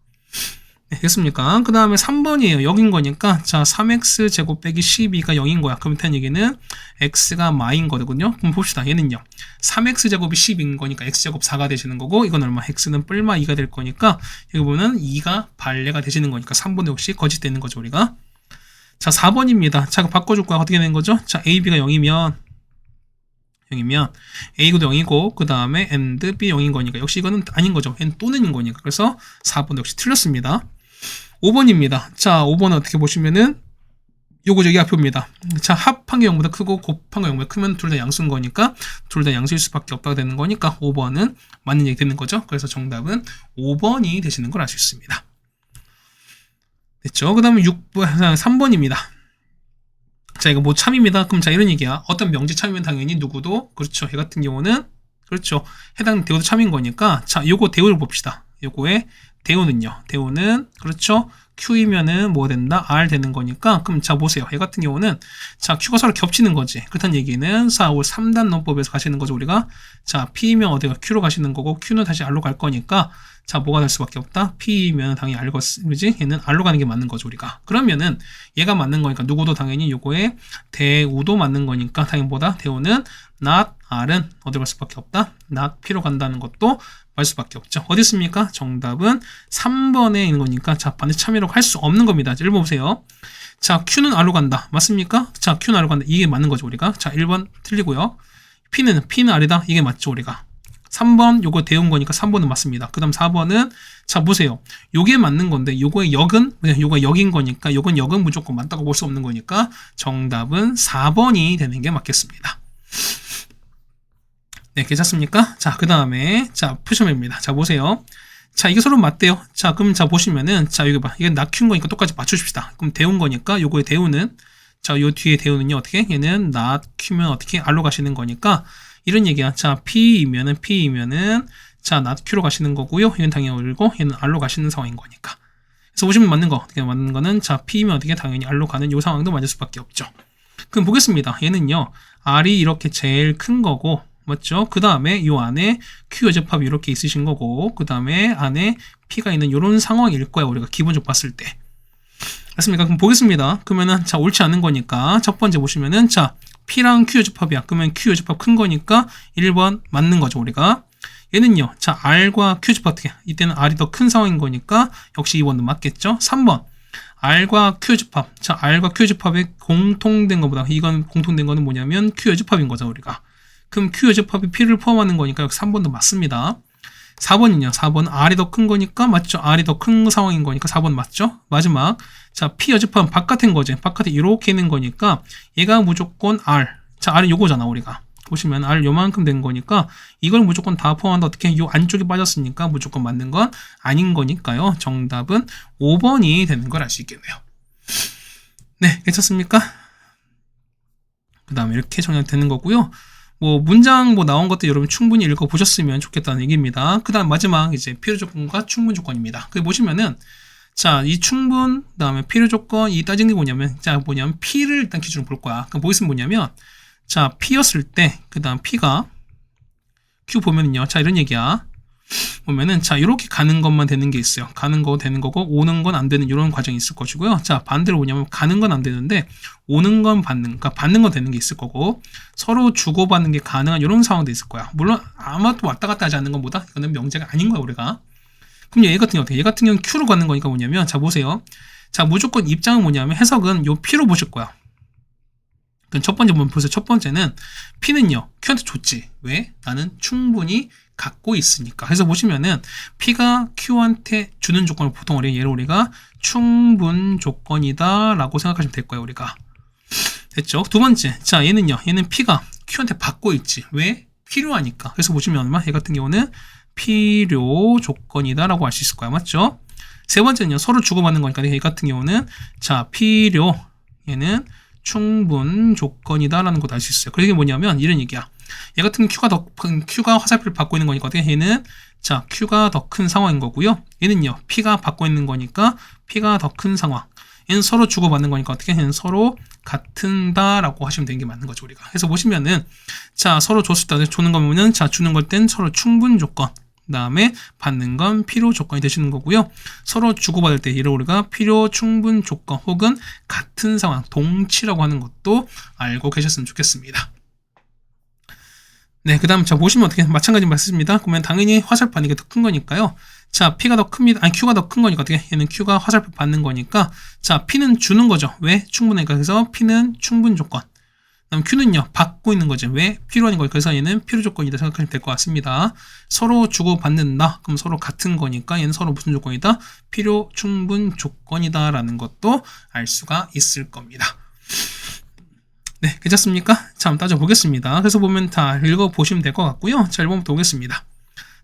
네, 됐습니까? 그 다음에 3번이에요. 0인 거니까 자, 3x 제곱 빼기 12가 0인 거야. 그럼 된 얘기는 x가 마인 거거든요. 그럼 봅시다. 얘는요. 3x 제곱이 10인 거니까 x제곱 4가 되시는 거고 이건 얼마? x는 뿔마 2가 될 거니까 여기 보면 2가 발레가 되시는 거니까 3번 역시 거짓되는 거죠, 우리가. 자, 4번입니다. 자, 바꿔줄 거야. 어떻게 되는 거죠? 자, a, b가 0이면 a도 0이고 그 다음에 and b 0인 거니까 역시 이거는 아닌 거죠. n 또는인 거니까. 그래서 4번 역시 틀렸습니다. 5번입니다. 자, 5번은 어떻게 보시면은 요거 저기 앞표입니다. 자, 합한 게 0보다 크고 곱한 게 0보다 크면 둘 다 양수인 거니까 둘 다 양수일 수밖에 없다고 되는 거니까 5번은 맞는 얘기 되는 거죠. 그래서 정답은 5번이 되시는 걸 알 수 있습니다. 됐죠? 그 다음에 3번입니다. 자, 이거 뭐 참입니다. 그럼 자, 이런 얘기야. 어떤 명제 참이면 당연히 누구도, 그렇죠. 얘 같은 경우는, 그렇죠. 해당 대우도 참인 거니까, 자, 요거 대우를 봅시다. 요거의 대우는요. 대우는, 그렇죠. Q이면은 뭐 된다? R 되는 거니까, 그럼 자, 보세요. 얘 같은 경우는, 자, Q가 서로 겹치는 거지. 그렇다는 얘기는 4, 5, 3단 논법에서 가시는 거죠, 우리가. 자, P면 어디가 Q로 가시는 거고, Q는 다시 R로 갈 거니까, 자, 뭐가 될 수밖에 없다? P면 당연히 R거, 그지? 얘는 R로 가는 게 맞는 거죠, 우리가. 그러면은, 얘가 맞는 거니까, 누구도 당연히 요거에 대우도 맞는 거니까, 당연히 뭐다? 대우는 not R은 어디로 갈 수밖에 없다? not P로 간다는 것도 갈 수밖에 없죠. 어디 있습니까? 정답은 3번에 있는 거니까, 자, 반드시 참이라고 할 수 없는 겁니다. 1번 보세요. 자, Q는 R로 간다. 맞습니까? 자, Q는 R로 간다. 이게 맞는 거죠, 우리가. 자, 1번 틀리고요. P는 R이다. 이게 맞죠, 우리가. 3번 요거 대운 거니까 3번은 맞습니다. 그 다음 4번은 자 보세요. 요게 맞는 건데 요거의 역은 요거 역인 거니까 요건 역은 무조건 맞다고 볼 수 없는 거니까 정답은 4번이 되는 게 맞겠습니다. 네, 괜찮습니까? 자, 그 다음에 자 표시입니다. 자 보세요. 자, 이게 서로 맞대요. 자, 그럼 자 보시면은 자 여기 봐. 이게 낙큐인 거니까 똑같이 맞추십시다. 그럼 대운 거니까 요거의 대우는 자 요 뒤에 대우는요 어떻게? 얘는 낙큐면 어떻게 R로 가시는 거니까 이런 얘기야. 자, P이면은 자, not Q로 가시는 거고요. 얘는 당연히 R고 얘는 R로 가시는 상황인 거니까. 그래서 보시면 맞는 거. 어떻게 맞는 거는 자, P면 어떻게 당연히 R로 가는 요 상황도 맞을 수밖에 없죠. 그럼 보겠습니다. 얘는요. R이 이렇게 제일 큰 거고 맞죠? 그 다음에 요 안에 Q 여접합이 이렇게 있으신 거고 그 다음에 안에 P가 있는 요런 상황일 거야. 우리가 기본적으로 봤을 때. 맞습니까? 그럼 보겠습니다. 그러면은 자, 옳지 않은 거니까 첫 번째 보시면은 자, P랑 Q 여접합이야. 그러면 Q 여접합 큰 거니까 1번 맞는 거죠, 우리가. 얘는요. 자, R과 Q 여접합 어떻게? 이때는 R이 더 큰 상황인 거니까 역시 2번은 맞겠죠? 3번. R과 Q 여접합. 자, R과 Q 여접합의 공통된 것보다 이건 공통된 거는 뭐냐면 Q 여접합인 거죠, 우리가. 그럼 Q 여접합이 P를 포함하는 거니까 여기 3번도 맞습니다. 4번은요. 4번은 R이 더 큰 거니까 맞죠? R이 더 큰 상황인 거니까 4번 맞죠? 마지막. 자, P 여접합은 바깥인 거지. 바깥에 이렇게 있는 거니까 얘가 무조건 R. 자, R이 요거잖아, 우리가. 보시면 R 요만큼 된 거니까 이걸 무조건 다 포함한다. 어떻게 요 안쪽에 빠졌으니까 무조건 맞는 건 아닌 거니까요. 정답은 5번이 되는 걸 알 수 있겠네요. 네, 괜찮습니까? 그 다음에 이렇게 정리되는 거고요. 뭐 문장 뭐 나온 것들 여러분 충분히 읽어보셨으면 좋겠다는 얘기입니다. 그 다음 마지막 이제 필요 조건과 충분 조건입니다. 그 보시면은 자, 이 충분, 그 다음에 필요 조건, 이 따지는 게 뭐냐면, 자, P를 일단 기준으로 볼 거야. 그럼 뭐 있으면 뭐냐면, 자, P였을 때, 그 다음 P가, Q 보면은요, 자, 이런 얘기야. 보면은, 자, 이렇게 가는 것만 되는 게 있어요. 가는 거 되는 거고, 오는 건 안 되는 이런 과정이 있을 것이고요. 자, 반대로 뭐냐면, 가는 건 안 되는데, 오는 건 그러니까 받는 건 되는 게 있을 거고, 서로 주고받는 게 가능한 이런 상황도 있을 거야. 물론, 아마도 왔다 갔다 하지 않는 것보다, 이거는 명제가 아닌 거야, 우리가. 그럼 얘 같은 경우 어떻게? 얘 같은 경우는 Q로 가는 거니까 뭐냐면, 자, 보세요. 자, 무조건 입장은 뭐냐면, 해석은 요 P로 보실 거야. 그럼 첫 번째 보면 보세요. 첫 번째는 P는요, Q한테 줬지. 왜? 나는 충분히 갖고 있으니까. 그래서 보시면은, P가 Q한테 주는 조건을 보통 얘를 우리가 충분 조건이다 라고 생각하시면 될 거예요, 우리가. 됐죠? 두 번째. 자, 얘는요, 얘는 P가 Q한테 받고 있지. 왜? 필요하니까. 그래서 보시면 얼마? 얘 같은 경우는 필요 조건이다 라고 할 수 있을 거야. 맞죠? 세 번째는요. 서로 주고받는 거니까 얘 같은 경우는 자, 필요 얘는 충분 조건이다 라는 것도 알 수 있어요. 그게 뭐냐면 이런 얘기야. 얘 같은 Q가 화살표를 받고 있는 거니까 어떻게 얘는 자, Q가 더 큰 상황인 거고요. 얘는요. P가 받고 있는 거니까 P가 더 큰 상황. 얘는 서로 주고받는 거니까 어떻게 얘는 서로 같은다 라고 하시면 되는 게 맞는 거죠, 우리가. 그래서 보시면은 자, 서로 줬을 때 주는 거면은 자, 주는 걸 땐 서로 충분 조건. 그 다음에 받는 건 필요 조건이 되시는 거고요. 서로 주고받을 때 이를 우리가 필요 충분 조건 혹은 같은 상황, 동치라고 하는 것도 알고 계셨으면 좋겠습니다. 네, 그 다음 자 보시면 어떻게 마찬가지 말씀입니다. 그러면 당연히 화살표 받는 게 더 큰 거니까요. 자, P가 더 큽니다. 아니, Q가 더 큰 거니까 어떻게? 얘는 Q가 화살표 받는 거니까 자, P는 주는 거죠. 왜? 충분하니까. 그래서 P는 충분 조건. 그다음 Q는요, 받고 있는 거죠. 왜? 필요한 거예요. 그래서 얘는 필요 조건이다 생각하시면 될 것 같습니다. 서로 주고받는다. 그럼 서로 같은 거니까 얘는 서로 무슨 조건이다? 필요 충분 조건이다 라는 것도 알 수가 있을 겁니다. 네, 괜찮습니까? 자, 한번 따져보겠습니다. 그래서 보면 다 읽어보시면 될 것 같고요. 자, 1번부터 보겠습니다.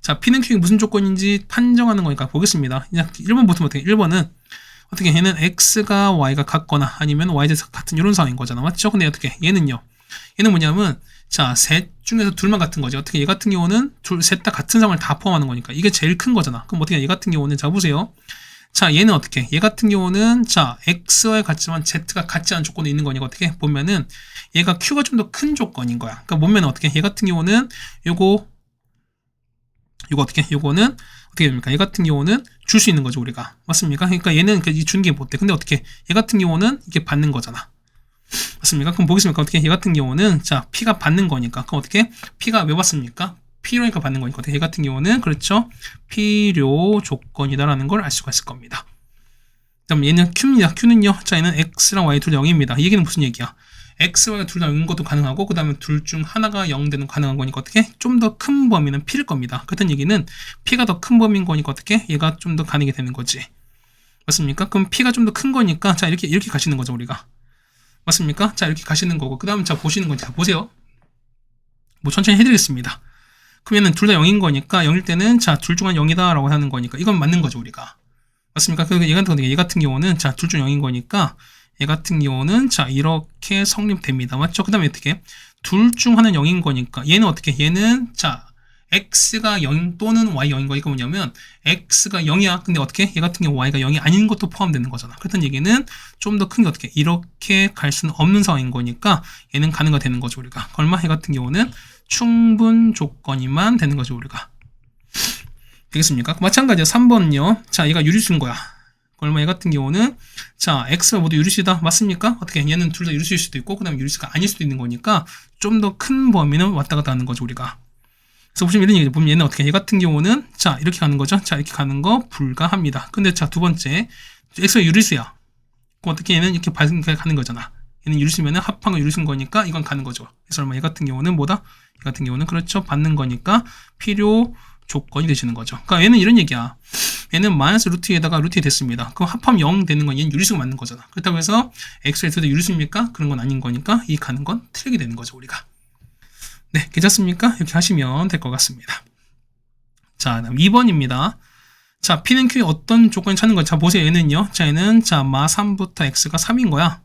자, P는 Q가 무슨 조건인지 판정하는 거니까 보겠습니다. 그냥 1번부터 어떻게, 1번은 어떻게 얘는 X가 Y가 같거나 아니면 YZ 같은 이런 상황인 거잖아. 맞죠? 근데 어떻게, 얘는요. 얘는 뭐냐면, 자, 셋 중에서 둘만 같은 거지. 어떻게 얘 같은 경우는 셋 다 같은 상황을 다 포함하는 거니까. 이게 제일 큰 거잖아. 그럼 어떻게 얘 같은 경우는, 자, 보세요. 자, 얘는 어떻게? 얘 같은 경우는, 자, X와 같지만 Z가 같지 않은 조건이 있는 거니까 어떻게 보면은 얘가 Q가 좀 더 큰 조건인 거야. 그러니까 보면 어떻게? 얘 같은 경우는 요거 어떻게? 요거는 어떻게 됩니까? 얘 같은 경우는 줄 수 있는 거죠, 우리가. 맞습니까? 그러니까 얘는 주는 게 못 돼. 근데 어떻게? 얘 같은 경우는 이게 받는 거잖아. 맞습니까? 그럼 보겠습니까? 어떻게? 얘 같은 경우는, 자, P가 받는 거니까. 그럼 어떻게? P가 왜 받습니까? 필요니까 받는 거니까. 얘 같은 경우는, 그렇죠? 필요 조건이다라는 걸 알 수가 있을 겁니다. 그다음 얘는 Q입니다. Q는요. 자, 얘는 X랑 Y 둘 다 0입니다. 이 얘기는 무슨 얘기야? X, Y가 둘 다 0인 것도 가능하고, 그 다음에 둘 중 하나가 0 되는 가능한 거니까 어떻게? 좀 더 큰 범위는 P일 겁니다. 그렇다는 얘기는 P가 더 큰 범위인 거니까 어떻게? 얘가 좀 더 가능이 되는 거지. 맞습니까? 그럼 P가 좀 더 큰 거니까, 자, 이렇게 가시는 거죠, 우리가. 맞습니까? 자, 이렇게 가시는 거고, 그 다음 자, 보시는 거니까, 보세요. 뭐 천천히 해드리겠습니다. 그러면은 둘 다 0인 거니까, 0일 때는, 자, 둘 중 한 0이다 라고 하는 거니까, 이건 맞는 거죠, 우리가. 맞습니까? 그러니까 얘 같은 경우는, 자, 둘 중 0인 거니까, 얘 같은 경우는, 자, 이렇게 성립됩니다. 맞죠? 그 다음에 어떻게? 둘 중 하나는 0인 거니까, 얘는 어떻게? 얘는, 자, X가 0 또는 Y 0인 거, 이거 뭐냐면, X가 0이야. 근데 어떻게? 얘 같은 경우 Y가 0이 아닌 것도 포함되는 거잖아. 그렇다는 얘기는 좀 더 큰 게 어떻게? 이렇게 갈 수는 없는 상황인 거니까, 얘는 가능가 되는 거죠, 우리가. 얼마? 얘 같은 경우는 충분 조건이만 되는 거죠, 우리가. 되겠습니까? 마찬가지야. 3번은요. 자, 얘가 유리수인 거야. 얼마 얘 같은 경우는, 자, X가 모두 유리수이다. 맞습니까? 어떻게? 얘는 둘 다 유리수일 수도 있고, 그 다음에 유리수가 아닐 수도 있는 거니까, 좀 더 큰 범위는 왔다 갔다 하는 거죠, 우리가. 그래서 보시면 이런 얘기죠. 보면 얘는 어떻게? 얘 같은 경우는, 자, 이렇게 가는 거죠. 자, 이렇게 가는 거 불가합니다. 근데 자, 두 번째, X가 유리수야. 그럼 어떻게 얘는 이렇게 가는 거잖아. 얘는 유리수면은 합한 거 유리수인 거니까 이건 가는 거죠. 그래서 얼마 얘 같은 경우는 뭐다? 얘 같은 경우는 그렇죠. 받는 거니까 필요 조건이 되시는 거죠. 그러니까 얘는 이런 얘기야. 얘는 마이너스 루트에다가 루트에 됐습니다. 그럼 합하면 0 되는 건 얘는 유리수가 맞는 거잖아. 그렇다고 해서 X가 X도 유리수입니까? 그런 건 아닌 거니까 이 가는 건 틀리게 되는 거죠, 우리가. 네, 괜찮습니까? 이렇게 하시면 될 것 같습니다. 자, 다음 2번입니다. 자, P는 Q의 어떤 조건을 찾는 거야? 자, 보세요. 얘는요. 자, 얘는 자, 마 3부터 X가 3인 거야.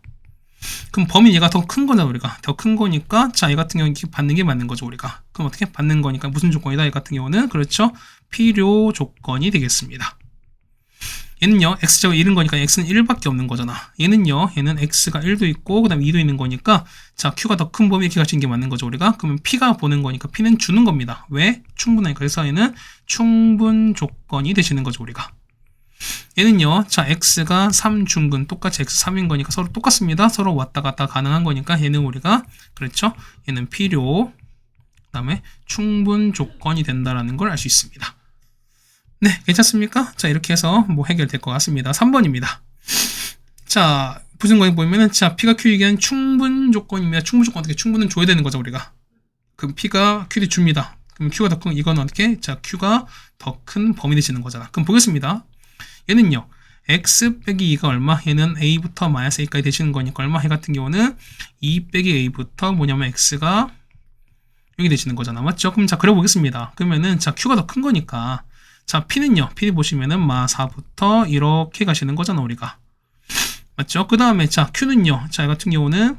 그럼 범위 얘가 더 큰 거잖아, 우리가. 더 큰 거니까, 자, 얘 같은 경우는 받는 게 맞는 거죠, 우리가. 그럼 어떻게 받는 거니까 무슨 조건이다? 얘 같은 경우는, 그렇죠. 필요 조건이 되겠습니다. 얘는요, X제곱 1인 거니까 X는 1밖에 없는 거잖아. 얘는요, 얘는 X가 1도 있고, 그 다음에 2도 있는 거니까, 자, Q가 더 큰 범위 이렇게 가시는 게 맞는 거죠, 우리가. 그러면 P가 보는 거니까 P는 주는 겁니다. 왜? 충분하니까. 그래서 얘는 충분 조건이 되시는 거죠, 우리가. 얘는요, 자, X가 3중근, 똑같이 X3인 거니까 서로 똑같습니다. 서로 왔다 갔다 가능한 거니까 얘는 우리가, 그렇죠? 얘는 필요, 그 다음에 충분 조건이 된다라는 걸 알 수 있습니다. 네, 괜찮습니까? 자, 이렇게 해서 뭐 해결될 것 같습니다. 3번입니다. 자, 무슨 거에 보면은, 자, P가 Q에게는 충분 조건입니다. 충분 조건 어떻게 충분은 줘야 되는 거죠, 우리가. 그럼 P가 Q를 줍니다. 그럼 Q가 더 큰, 이건 어떻게? 자, Q가 더 큰 범위 되시는 거잖아. 그럼 보겠습니다. 얘는요, X 빼기 2가 얼마? 얘는 A부터 마이너스 A까지 되시는 거니까 얼마? 얘 같은 경우는 2 빼기 A부터 뭐냐면 X가 여기 되시는 거잖아. 맞죠? 그럼 자, 그려보겠습니다. 그러면은, 자, Q가 더 큰 거니까. 자, P는요, P 보시면은 마 4부터 이렇게 가시는 거잖아, 우리가. 맞죠? 그 다음에, 자, Q는요, 자, 이 같은 경우는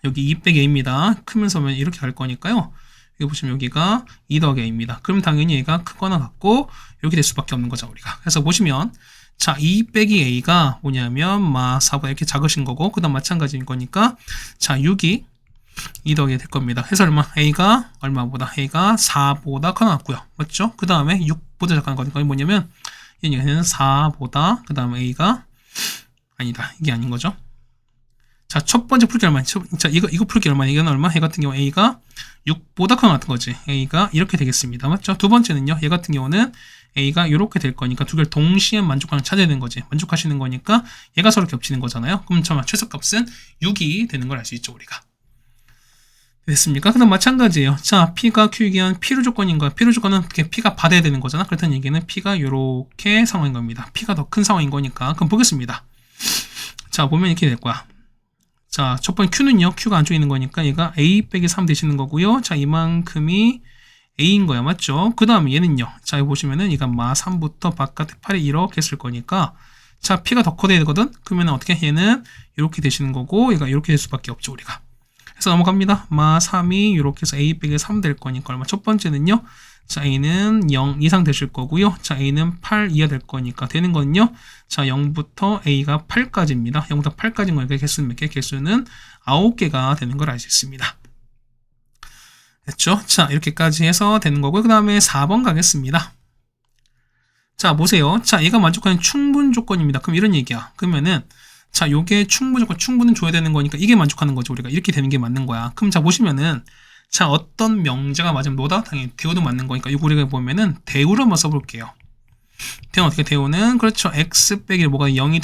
여기 2 빼기 A입니다. 크면서 이렇게 갈 거니까요. 여기 보시면 여기가 2 더하기 A입니다. 그럼 당연히 얘가 크거나 같고, 이렇게 될 수밖에 없는 거죠, 우리가. 그래서 보시면, 자, 2 빼기 A가 뭐냐면, 마 4보다 이렇게 작으신 거고, 그 다음 마찬가지인 거니까, 자, 6이 2 더하기 될 겁니다. 해서 얼마? A가 얼마보다? A가 4보다 커 나왔고요. 맞죠? 그 다음에 6보다 작은 거니까 뭐냐면 얘는 4보다 그 다음에 A가 아니다. 이게 아닌 거죠. 자, 첫 번째 풀기 얼마? 자, 이거 풀기 얼마? 이건 얼마? 얘 같은 경우 A가 6보다 커 나왔던 거지. A가 이렇게 되겠습니다. 맞죠? 두 번째는요. 얘 같은 경우는 A가 이렇게 될 거니까 두 개를 동시에 만족하는 찾아야 되는 거지. 만족하시는 거니까 얘가 서로 겹치는 거잖아요. 그럼 잠깐 최소값은 6이 되는 걸 알 수 있죠, 우리가. 됐습니까? 그다음 마찬가지예요. 자, P가 Q에 의한 필요 조건인 거야. 필요 조건은 이렇게 P가 받아야 되는 거잖아. 그렇다는 얘기는 P가 이렇게 상황인 겁니다. P가 더 큰 상황인 거니까. 그럼 보겠습니다. 자, 보면 이렇게 될 거야. 자, 첫 번째 Q는요. Q가 안쪽에 있는 거니까 얘가 A 빼기 3 되시는 거고요. 자, 이만큼이 A인 거야. 맞죠? 그 다음에 얘는요. 자, 여기 보시면은 얘가 마 3부터 바깥에 8이 이렇게 쓸 거니까 자, P가 더 커야 되거든? 그러면 어떻게? 얘는 이렇게 되시는 거고 얘가 이렇게 될 수밖에 없죠. 우리가. 그래서 넘어갑니다. 마 3이 이렇게 해서 A 빼기 3 될 거니까 얼마? 첫 번째는요. 자, A는 0 이상 되실 거고요. 자, A는 8 이하 될 거니까 되는 거는요. 자, 0부터 A가 8까지입니다. 0부터 8까지인 거니까 개수는 몇 개? 개수는 9개가 되는 걸 알 수 있습니다. 됐죠? 자, 이렇게까지 해서 되는 거고요. 그 다음에 4번 가겠습니다. 자, 보세요. 자, 얘가 만족하는 충분 조건입니다. 그럼 이런 얘기야. 그러면은 자, 요게 충분 조건, 충분은 줘야 되는 거니까 이게 만족하는 거죠. 우리가 이렇게 되는 게 맞는 거야. 그럼 자, 보시면은 자, 어떤 명제가 맞으면 뭐다? 당연히 대우도 맞는 거니까 이거 우리가 보면은 대우를 한번 써볼게요. 대우는 어떻게? 대우는 그렇죠. x 빼기 뭐가 0이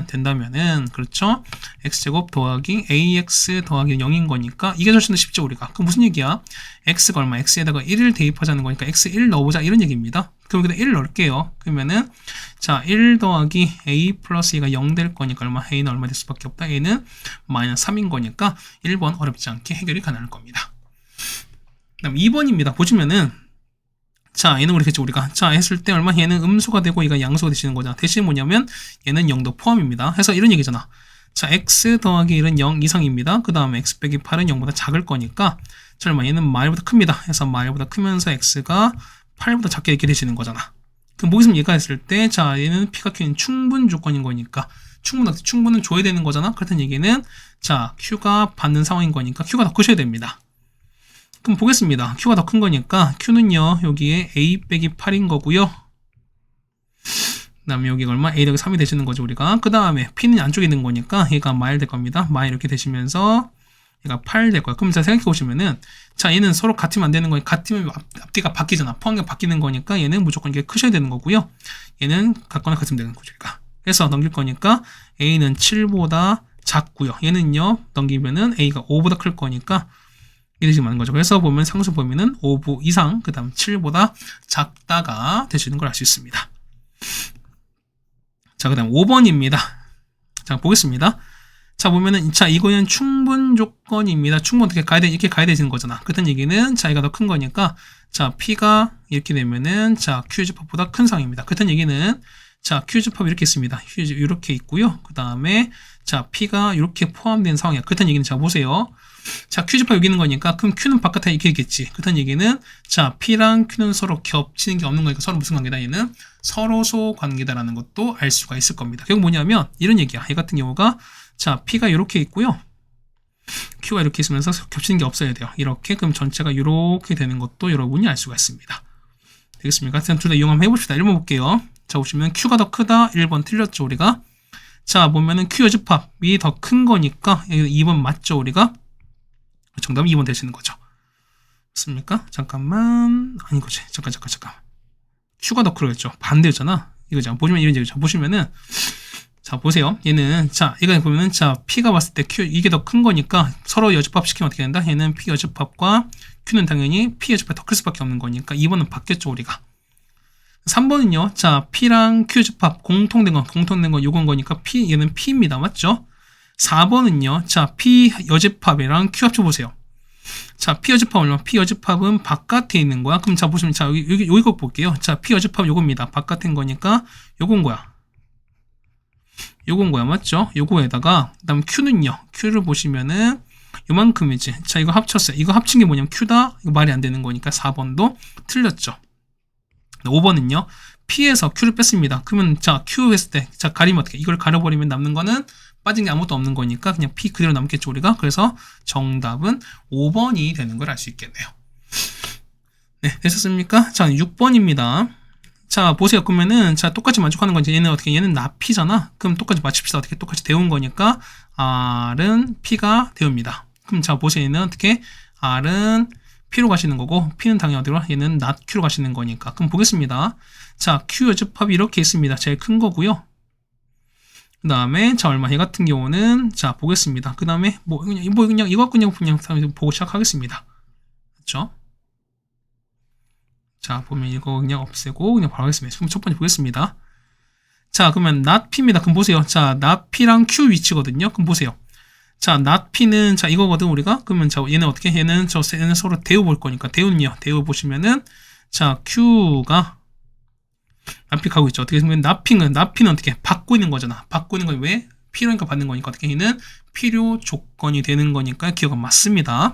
된다면은 그렇죠. x제곱 더하기 ax 더하기 0인 거니까 이게 훨씬 더 쉽죠 우리가. 그럼 무슨 얘기야? x가 얼마? x에다가 1을 대입하자는 거니까 x 1 넣어보자 이런 얘기입니다. 그럼 여기다 1 넣을게요. 그러면은 자, 1 더하기 a 플러스 a가 0 될 거니까 얼마? a는 얼마 될 수밖에 없다. a는 마이너스 3인 거니까 1번 어렵지 않게 해결이 가능할 겁니다. 그다음 2번입니다. 보시면은 자, 얘는 그렇겠죠, 우리가. 자, 했을 때 얼마? 얘는 음수가 되고 얘가 양수가 되시는 거잖아. 대신 뭐냐면 얘는 0도 포함입니다. 해서 이런 얘기잖아. 자, x 더하기 1은 0 이상입니다. 그 다음에 x 빼기 8은 0보다 작을 거니까 자, 얼마? 얘는 마일보다 큽니다. 해서 마일보다 크면서 x가 8보다 작게 이렇게 되시는 거잖아. 그럼 보기서 얘가 했을 때 자, 얘는 P가 Q는 충분 조건인 거니까 충분은 줘야 되는 거잖아. 그렇다는 얘기는 자, Q가 받는 상황인 거니까 Q가 더 크셔야 됩니다. 그럼 보겠습니다. Q가 더 큰 거니까 Q는요 여기에 A 빼기 8인 거고요. 그 다음에 여기가 얼마? A 더하기 3이 되시는 거죠 우리가. 그 다음에 P는 안쪽에 있는 거니까 얘가 마일 될 겁니다. 마일 이렇게 되시면서 얘가 8 될 거야. 그럼 자, 생각해 보시면은 자, 얘는 서로 같으면 안 되는 거니까 같으면 앞뒤가 바뀌잖아. 포함계가 바뀌는 거니까 얘는 무조건 이게 크셔야 되는 거고요. 얘는 같거나 같으면 되는 거죠. 그러니까. 그래서 넘길 거니까 A는 7보다 작고요. 얘는요 넘기면은 A가 5보다 클 거니까 이렇게 맞는 거죠. 그래서 보면 상수 범위는 5부 이상, 그 다음 7보다 작다가 되시는 걸 알 수 있습니다. 자, 그 다음 5번입니다. 자, 보겠습니다. 자, 보면은, 자, 이거는 충분 조건입니다. 충분 어떻게 가야 돼? 이렇게 가야 되는 거잖아. 그렇다는 얘기는, 자, 얘가 더 큰 거니까, 자, P가 이렇게 되면은, 자, Q집합보다 큰 상황입니다. 그렇다는 얘기는, 자, Q집합이 이렇게 있습니다. Q집합 이렇게 있고요. 그 다음에, 자, P가 이렇게 포함된 상황이야. 그렇다는 얘기는, 자, 보세요. 자, Q집합 여기 있는 거니까, 그럼 Q는 바깥에 이렇게 있겠지. 그렇다는 얘기는, 자, P랑 Q는 서로 겹치는 게 없는 거니까, 서로 무슨 관계다? 얘는 서로소 관계다라는 것도 알 수가 있을 겁니다. 결국 뭐냐면, 이런 얘기야. 이 같은 경우가, 자, P가 이렇게 있고요. Q가 이렇게 있으면서 겹치는 게 없어야 돼요. 이렇게, 그럼 전체가 이렇게 되는 것도 여러분이 알 수가 있습니다. 되겠습니까? 둘 다 이용 한번 해봅시다. 1번 볼게요. 자, 보시면 Q가 더 크다. 1번 틀렸죠, 우리가. 자, 보면은 Q 여집합이 더 큰 거니까, 2번 맞죠, 우리가? 정답은 2번 되시는 거죠. 맞습니까? 잠깐만. 아닌 거지. 잠깐. Q가 더 크겠죠. 반대였잖아. 이거죠. 보시면 이런 얘기죠. 보시면은, 자, 보세요. 얘는, 자, 이거 보면은, 자, P가 봤을 때 Q, 이게 더 큰 거니까 서로 여집합 시키면 어떻게 된다? 얘는 P 여집합과 Q는 당연히 P 여집합이 더 클 수밖에 없는 거니까 2번은 바뀌었죠, 우리가. 3번은요, 자, P랑 Q 여집합 공통된 건 요건 거니까 얘는 P입니다. 맞죠? 4번은요, 자, P 여집합이랑 Q 합쳐보세요. 자, P 여집합 얼마? P 여집합은 바깥에 있는 거야. 그럼 자, 보시면, 자, 여기 거 볼게요. 자, P 여집합 요겁니다. 바깥인 거니까 요건 거야. 맞죠? 요거에다가, 그 다음 Q는요, Q를 보시면은 요만큼이지. 자, 이거 합쳤어요. 이거 합친 게 뭐냐면 Q다? 이거 말이 안 되는 거니까 4번도 틀렸죠. 5번은요, P에서 Q를 뺐습니다. 그러면, 자, Q 했을 때, 자, 가리면 어떻게? 이걸 가려버리면 남는 거는 빠진 게 아무것도 없는 거니까 그냥 P 그대로 남겠죠, 우리가. 그래서 정답은 5번이 되는 걸 알 수 있겠네요. 네, 되셨습니까? 자, 6번입니다. 자, 보세요. 그러면은, 자, 똑같이 만족하는 건지, 얘는 어떻게, 얘는 나P잖아? 그럼 똑같이 맞춥시다. 어떻게 똑같이 데운 거니까, R은 P가 데웁니다. 그럼 자, 보세요. 얘는 어떻게, R은 P로 가시는 거고, P는 당연히 어디로? 얘는 not Q로 가시는 거니까. 그럼 보겠습니다. 자, Q 여집합이 이렇게 있습니다. 제일 큰 거고요. 그 다음에 자 얼마 이 같은 경우는 자 보겠습니다. 그 다음에 그냥 이거 그냥 보고 시작하겠습니다. 그렇죠? 자 보면 이거 그냥 없애고 그냥 바로 하겠습니다. 그럼 첫 번째 보겠습니다. 자 그러면 not p입니다. 그럼 보세요. 자 not p랑 q 위치거든요. 그럼 보세요. 자 not p는 자 이거거든 우리가. 그러면 자 얘는 어떻게 얘는 얘는 서로 대우 볼 거니까 대우는요. 대우 보시면은 자 q가 납픽하고 있죠. 어떻게 보면 납픽은 어떻게 받고 있는 거잖아. 받고 있는 건 왜? 필요니까 받는 거니까 어떻게 얘는 필요 조건이 되는 거니까 기억은 맞습니다.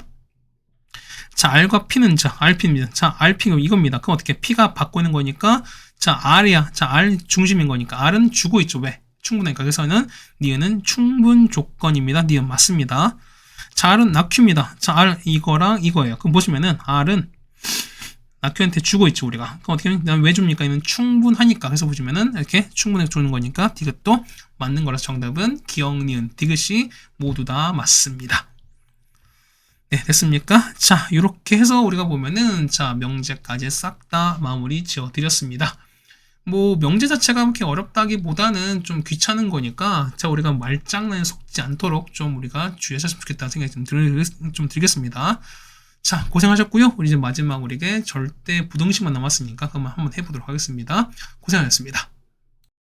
자 R과 P는 자 RP입니다. 자 RP는 이겁니다. 그럼 어떻게 P가 받고 있는 거니까 자 R이야. 자 R 중심인 거니까 R은 주고 있죠. 왜? 충분하니까. 그래서는 니은은 충분 조건입니다. 니은 맞습니다. 자 R은 낙큐입니다. 자 R 이거랑 이거예요. 그럼 보시면은 R은 낙큐한테 주고 있죠 우리가. 그럼 어떻게 하면 왜 줍니까? 얘는 충분하니까. 그래서 보시면은 이렇게 충분하게 주는 거니까 디귿도 맞는 거라서 정답은 기억, 니은, 디귿이 모두 다 맞습니다. 네, 됐습니까? 자, 이렇게 해서 우리가 보면은 자 명제까지 싹 다 마무리 지어 드렸습니다. 뭐 명제 자체가 그렇게 어렵다기보다는 좀 귀찮은 거니까 자 우리가 말장난에 속지 않도록 좀 우리가 주의하셨으면 좋겠다는 생각이 좀 들겠습니다. 자 고생하셨고요. 우리 이제 마지막 우리에게 절대 부등식만 남았으니까 그만 한번 해보도록 하겠습니다. 고생하셨습니다.